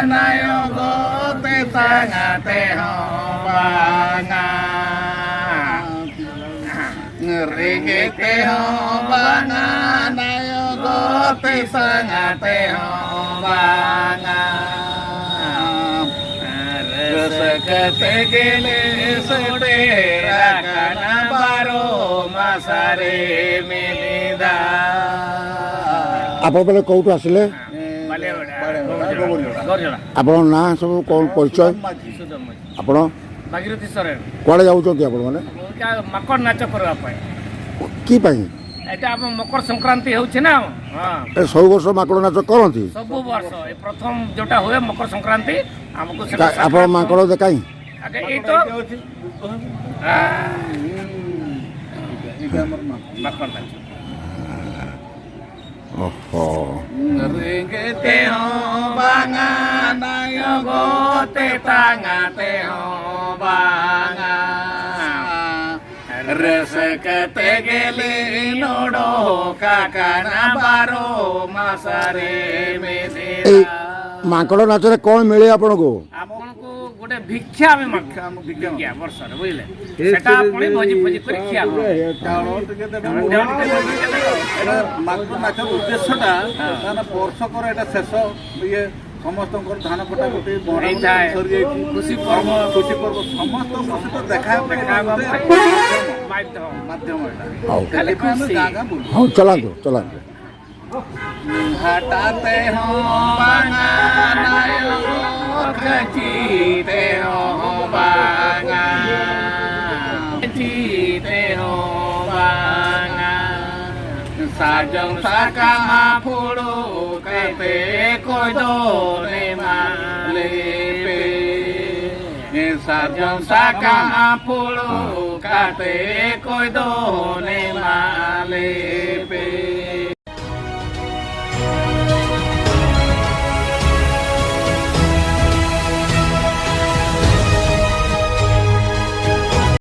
nayo go te tanga te ho banga ngeri te ho banga nayo go te tanga te ho banga Resakate gele sode rakana baro masare milida ଆପଣ ବୋଲେ କୋଉଠୁ ଆସିଲେ ଆପଣଙ୍କ ନାଁ ସବୁ କ'ଣ ପରିଚୟ ଆପଣ ଭାଗୀରଥୀ ସରେନ କୁଆଡ଼େ ଯାଉଛନ୍ତି ଆପଣମାନେ ମକର ନାଚ କରିବା ପାଇଁ କି ପାଇଁ ଏଇଟା ଆମ ମକର ସଂକ୍ରାନ୍ତି ହେଉଛି ନା ଏ ସବୁ ବର୍ଷ ମାଙ୍କଡ଼ ନାଚ କରନ୍ତି ସବୁ ବର୍ଷ ଏ ପ୍ରଥମ ଯୋଉଟା ହୁଏ ମକର ସଂକ୍ରାନ୍ତି ଆମକୁ ଆପଣ ମାଙ୍କଡ଼ କାହିଁ ଆগে ଏଇ ତ ମକର ନାଚ ଓହୋ Ringete ho banga nayo go te tanga te ho banga Resakate gele nodo kakana baro masare medira ଏଇ ମାଙ୍କଡ଼ ନାଚରେ କ'ଣ ମିଳେ ଆପଣଙ୍କୁ ଆପଣଙ୍କୁ ଗୋଟେ ଭିକ୍ଷା ଆମେ ଭିକ୍ଷା ବର୍ଷରେ ବୁଝିଲେ ସେଟା ପୁଣି ଭୋଜି ଫୋଜି କରି ଖିଆ ମାଙ୍କଡ଼ ନାଚର ଉଦ୍ଦେଶ୍ୟଟା କାରଣ ବର୍ଷକର ଏଇଟା ଶେଷ ଇଏ ସମସ୍ତଙ୍କର ଧାନ କଟାକଟି ସରିଯାଇଛି ଖୁସି ପର୍ବ ସମସ୍ତଙ୍କ ସହିତ ଦେଖା ମାଧ୍ୟମ ଏଇଟା ହଉ ଖାଲି ଖୁସି ହଉ ଚଲାନ୍ତୁ ଚଲାନ୍ତୁ हटाते हो बांगा नायो खचीते हो बांगा खचीते हो बांगा साजं साका फूलो कहते कोई दो ने माले पे साजं साका फूलो कहते कोई दो ने माले